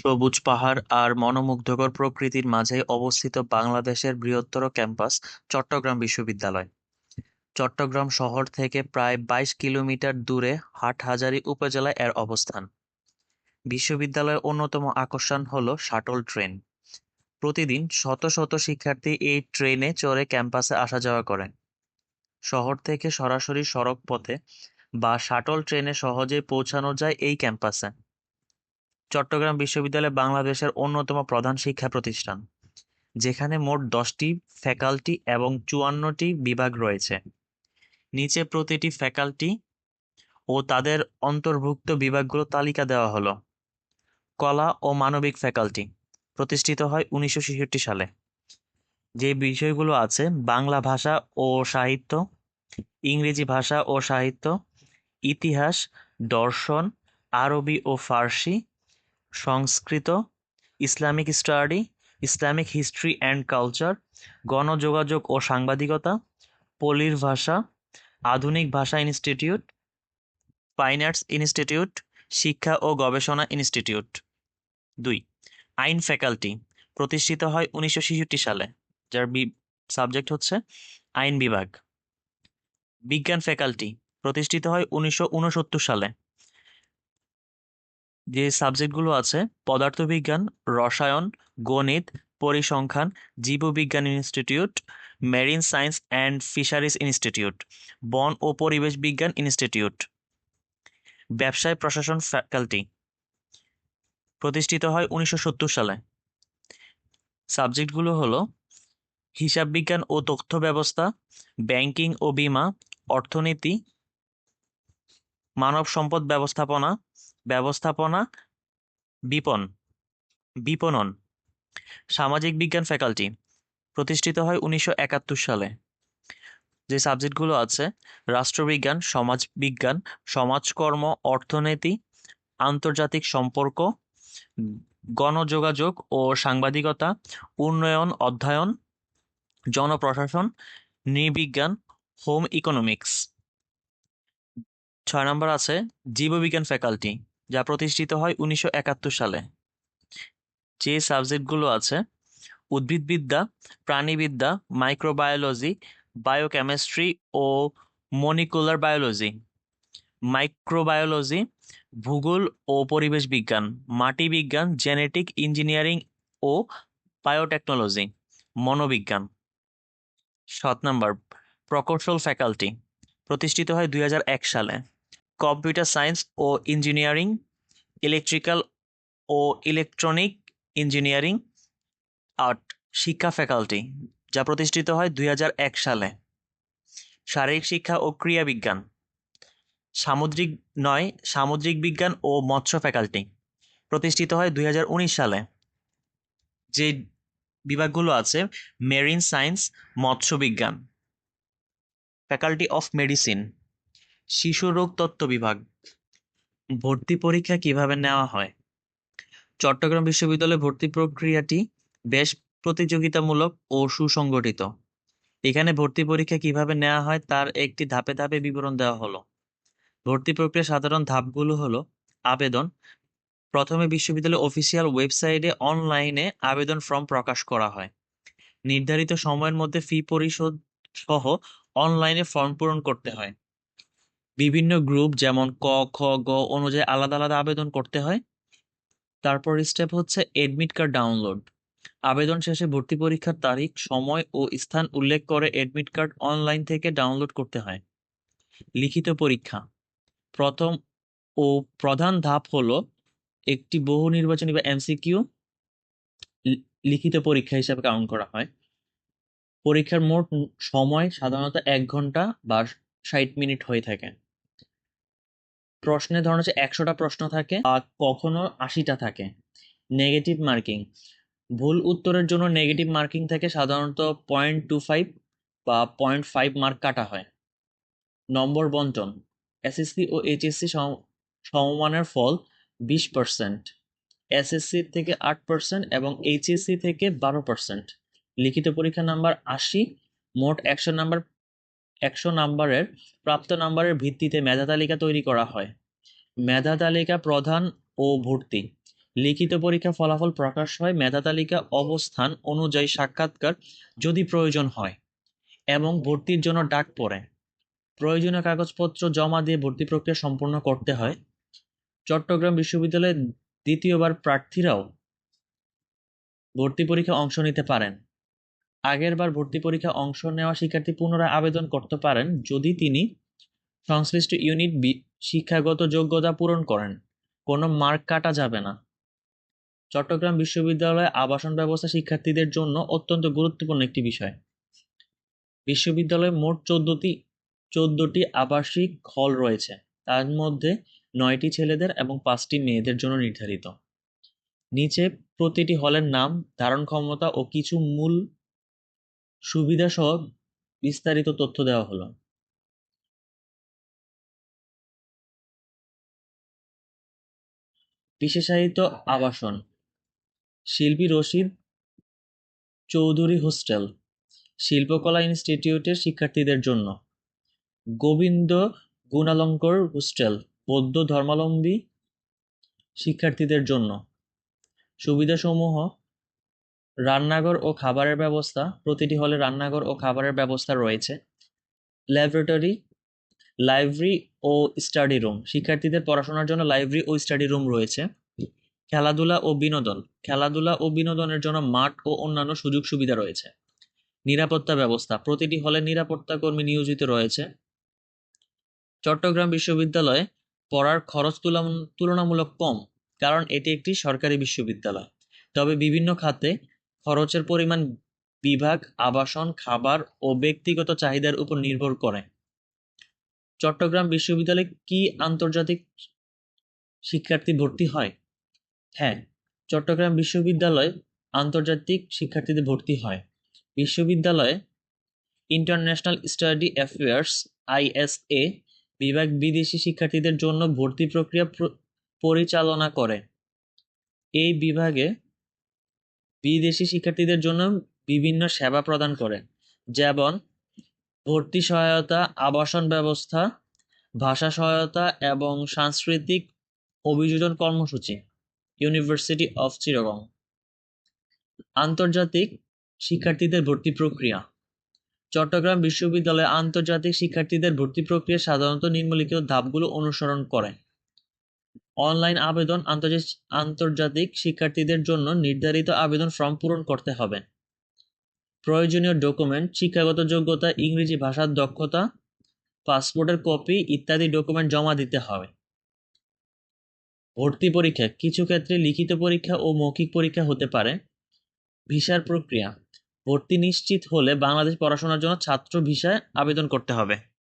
সবুজ পাহাড় আর মনোমুগ্ধকর প্রকৃতির মাঝে অবস্থিত বাংলাদেশের বৃহত্তর ক্যাম্পাস চট্টগ্রাম বিশ্ববিদ্যালয়। চট্টগ্রাম শহর থেকে প্রায় ২২ কিলোমিটার দূরে হাটহাজারী উপজেলায় এর অবস্থান। বিশ্ববিদ্যালয়ের অন্যতম আকর্ষণ হলো শাটল ট্রেন। প্রতিদিন শত শত শিক্ষার্থী এই ট্রেনে চড়ে ক্যাম্পাসে আসা যাওয়া করে। শহর থেকে সরাসরি সড়ক পথে বা শাটল ট্রেনে সহজেই পৌঁছানো যায় এই ক্যাম্পাসে। চট্টগ্রাম বিশ্ববিদ্যালয় বাংলাদেশের অন্যতম প্রধান শিক্ষা প্রতিষ্ঠান, যেখানে মোট 10টি ফ্যাকাল্টি এবং 54টি বিভাগ রয়েছে। নিচে প্রতিটি ফ্যাকাল্টি ও তাদের অন্তর্ভুক্ত বিভাগগুলো তালিকা দেওয়া হলো। কলা ও মানবিক ফ্যাকাল্টি প্রতিষ্ঠিত হয় 1966 সালে। যে বিষয়গুলো আছে: বাংলা ভাষা ও সাহিত্য, ইংরেজি ভাষা ও সাহিত্য, ইতিহাস, দর্শন, আরবি ও Farsi, Sanskrit, Islamic study, Islamic history and culture, গণযোগাযোগ ও সাংবাদিকতা, পল্লীর ভাষা, আধুনিক ভাষা ইনস্টিটিউট, ফাইন আর্টস ইনস্টিটিউট, শিক্ষা ও গবেষণা ইনস্টিটিউট। 2. আইন ফ্যাকাল্টি প্রতিষ্ঠিত হয় 1966 সালে, যার সাবজেক্ট হচ্ছে আইন বিভাগ। বিজ্ঞান ফ্যাকাল্টি প্রতিষ্ঠিত হয় 1969 সালে। যে সাবজেক্টগুলো আছে: পদার্থবিজ্ঞান, রসায়ন, গণিত, পরিসংখ্যান, জীববিজ্ঞান institute, marine science and fisheries institute, বন ও পরিবেশ বিজ্ঞান ইনস্টিটিউট। ব্যবসায় প্রশাসন ফ্যাকাল্টি প্রতিষ্ঠিত হয় 1970 সালে। সাবজেক্টগুলো হলো হিসাব বিজ্ঞান ও তথ্য ব্যবস্থা, ব্যাংকিং ও বীমা, অর্থনীতি, মানব সম্পদ ব্যবস্থাপনা, ব্যবস্থাপনা, বিপণন। সামাজিক বিজ্ঞান ফ্যাকাল্টি প্রতিষ্ঠিত হয় 1971 সালে। যে সাবজেক্টগুলো আছে: রাষ্ট্রবিজ্ঞান, সমাজবিজ্ঞান, সমাজকর্ম, অর্থনীতি, আন্তর্জাতিক সম্পর্ক, গণযোগাযোগ ও সাংবাদিকতা, উন্নয়ন অধ্যয়ন, জনপ্রশাসন, নৃবিজ্ঞান, হোম ইকোনমিক্স। 6 নম্বর আছে জীববিজ্ঞান ফ্যাকাল্টি, যা প্রতিষ্ঠিত হয় 1971 সালে। যে সাবজেক্টগুলো আছে: উদ্ভিদবিদ্যা, প্রাণীবিদ্যা, মাইক্রোবায়োলজি, বায়োকেমিস্ট্রি ও মলিকুলার বায়োলজি, মাইক্রোবায়োলজি, ভূগোল ও পরিবেশ বিজ্ঞান, মাটি বিজ্ঞান, জেনেটিক ইঞ্জিনিয়ারিং ও বায়োটেকনোলজি, মনোবিজ্ঞান। 7 নম্বর প্রকৌশল ফ্যাকাল্টি প্রতিষ্ঠিত হয় 2001 সালে। কম্পিউটার সায়েন্স ও ইঞ্জিনিয়ারিং, ইলেকট্রিক্যাল ও ইলেকট্রনিক ইঞ্জিনিয়ারিং, আর্ট। শিক্ষা ফ্যাকাল্টি, যা প্রতিষ্ঠিত হয় 2001 সালে। শারীরিক শিক্ষা ও ক্রীড়া বিজ্ঞান, সামুদ্রিক বিজ্ঞান ও মৎস্য ফ্যাকাল্টি প্রতিষ্ঠিত হয় 2019 সালে। যে বিভাগগুলো আছে: মেরিন সায়েন্স, মৎস্য বিজ্ঞান। ফ্যাকাল্টি অফ মেডিসিন, শিশু রোগ তত্ত্ব বিভাগ। ভর্তি পরীক্ষা কিভাবে নেওয়া হয়? চট্টগ্রাম বিশ্ববিদ্যালয়ে ভর্তি প্রক্রিয়াটি বেশ প্রতিযোগিতামূলক ও সুসংগঠিত। এখানে ভর্তি পরীক্ষা কিভাবে নেওয়া হয় তার একটি ধাপে ধাপে বিবরণ দেওয়া হলো। ভর্তি প্রক্রিয়ার সাধারণ ধাপগুলো হলো: আবেদন। প্রথমে বিশ্ববিদ্যালয়ের অফিসিয়াল ওয়েবসাইটে অনলাইনে আবেদন ফর্ম প্রকাশ করা হয়। নির্ধারিত সময়ের মধ্যে ফি পরিশোধ সহ অনলাইনে ফর্ম পূরণ করতে হয়। বিভিন্ন গ্রুপ যেমন ক, খ, গ অনুযায়ী আলাদা আলাদা আবেদন করতে হয়। তারপর স্টেপ হচ্ছে এডমিট কার্ড ডাউনলোড। আবেদন শেষে ভর্তি পরীক্ষার তারিখ, সময় ও স্থান উল্লেখ করে এডমিট কার্ড অনলাইন থেকে ডাউনলোড করতে হয়। লিখিত পরীক্ষা প্রথম ও প্রধান ধাপ হলো একটি বহু নির্বাচনী বা এমসিকিউ লিখিত পরীক্ষা হিসাবে কাউন্ট করা হয়। পরীক্ষার মোট সময় সাধারণত 1 ঘন্টা বা 60 মিনিট হয়ে থাকে। প্রশ্নের ধরন হচ্ছে 100টা প্রশ্ন থাকে, আর কখনো 80টা থাকে। নেগেটিভ মার্কিং, ভুল উত্তরের জন্য নেগেটিভ মার্কিং থেকে সাধারণত 0.25 বা 0.5 মার্ক কাটা হয়। নম্বর বন্টন: এসএসসি ও এইচএসসি সমমানের ফল 20%, এসএসসি থেকে 8% এবং এইচএসসি থেকে 12%। লিখিত পরীক্ষা নাম্বার 80, মোট 100 নাম্বারের প্রাপ্ত নাম্বারের ভিত্তিতে মেধা তালিকা তৈরি করা হয়। মেধা তালিকা প্রধান ও ভর্তি: লিখিত পরীক্ষা ফলাফল প্রকাশ হয় মেধা তালিকা অবস্থান অনুযায়ী সাক্ষাৎকার যদি প্রয়োজন হয় এবং ভর্তির জন্য ডাক পড়ে। প্রয়োজনীয় কাগজপত্র জমা দিয়ে ভর্তি প্রক্রিয়া সম্পূর্ণ করতে হয়। চট্টগ্রাম বিশ্ববিদ্যালয়ের দ্বিতীয়বার প্রার্থীরাও ভর্তি পরীক্ষায় অংশ নিতে পারেন। আগেরবার ভর্তি পরীক্ষায় অংশ নেওয়া শিক্ষার্থী পুনরায় আবেদন করতে পারেন যদি তিনি সংশ্লিষ্ট ইউনিট শিক্ষাগত যোগ্যতা পূরণ করেন। কোনো মার্ক কাটা যাবে না। চট্টগ্রাম বিশ্ববিদ্যালয়ে আবাসন ব্যবস্থা শিক্ষার্থীদের জন্য অত্যন্ত গুরুত্বপূর্ণ একটি বিষয়। বিশ্ববিদ্যালয়ে মোট 14টি আবাসিক হল রয়েছে, তার মধ্যে 9টি ছেলেদের এবং 5টি মেয়েদের জন্য নির্ধারিত। নিচে প্রতিটি হলের নাম, ধারণ ক্ষমতা ও কিছু মূল সুবিধা সহ বিস্তারিত তথ্য দেওয়া হলো। বিশেষায়িত আবাসন: শিল্পী রশিদ চৌধুরী হোস্টেল, শিল্পকলা ইনস্টিটিউটের শিক্ষার্থীদের জন্য। গোবিন্দ গুণালঙ্কর হোস্টেল, বৌদ্ধ ধর্মাবলম্বী শিক্ষার্থীদের জন্য। সুবিধাসমূহ: রান্নাঘর ও খাবারের ব্যবস্থা, প্রতিটি হলে রান্নাঘর ও খাবারের ব্যবস্থা রয়েছে। ল্যাবরেটরি, লাইব্রেরি ও স্টাডি রুম, শিক্ষার্থীদের পড়াশোনার জন্য লাইব্রেরি ও স্টাডি রুম রয়েছে। খেলাধুলা ও বিনোদন, খেলাধুলা ও বিনোদনের জন্য মাঠ ও অন্যান্য সুযোগ সুবিধা রয়েছে। নিরাপত্তা ব্যবস্থা, প্রতিটি হলে নিরাপত্তা কর্মী নিয়োজিত রয়েছে। চট্টগ্রাম বিশ্ববিদ্যালয়ে পড়ার খরচ তুলনামূলক কম, কারণ এটি একটি সরকারি বিশ্ববিদ্যালয়। তবে বিভিন্ন খাতে খরচের পরিমাণ বিভাগ, আবাসন, খাবার ও ব্যক্তিগত চাহিদার উপর নির্ভর করে। চট্টগ্রাম বিশ্ববিদ্যালয়ে কি আন্তর্জাতিক শিক্ষার্থী ভর্তি হয়? হ্যাঁ, চট্টগ্রাম বিশ্ববিদ্যালয়ে আন্তর্জাতিক শিক্ষার্থীদের ভর্তি হয়। বিশ্ববিদ্যালয়ে ইন্টারন্যাশনাল স্টাডি অ্যাফেয়ার্স (ISA) বিভাগ বিদেশি শিক্ষার্থীদের জন্য ভর্তি প্রক্রিয়া পরিচালনা করে। এই বিভাগে বিদেশি শিক্ষার্থীদের জন্য বিভিন্ন সেবা প্রদান করে, যেমন ভর্তি সহায়তা, আবাসন ব্যবস্থা, ভাষা সহায়তা এবং সাংস্কৃতিক অভিযোজন কর্মসূচি। University of Chittagong. আন্তর্জাতিক শিক্ষার্থীদের ভর্তি প্রক্রিয়া: চট্টগ্রাম বিশ্ববিদ্যালয়ে আন্তর্জাতিক শিক্ষার্থীদের ভর্তি প্রক্রিয়া সাধারণত নিম্নলিখিত ধাপগুলো অনুসরণ করে। অনলাইন আবেদন: আন্তর্জাতিক শিক্ষার্থীদের জন্য নির্ধারিত আবেদন ফর্ম পূরণ করতে হবে। প্রয়োজনীয় ডকুমেন্ট: শিক্ষাগত যোগ্যতা, ইংরেজি ভাষার দক্ষতা, পাসপোর্টের কপি ইত্যাদি ডকুমেন্ট জমা দিতে হবে। ভর্তি পরীক্ষা: কিছু ক্ষেত্রে লিখিত পরীক্ষা ও মৌখিক পরীক্ষা হতে পারে। ভিসার প্রক্রিয়া: ভর্তি নিশ্চিত হলে বাংলাদেশ পড়াশোনার জন্য ছাত্র ভিসায় আবেদন করতে হবে।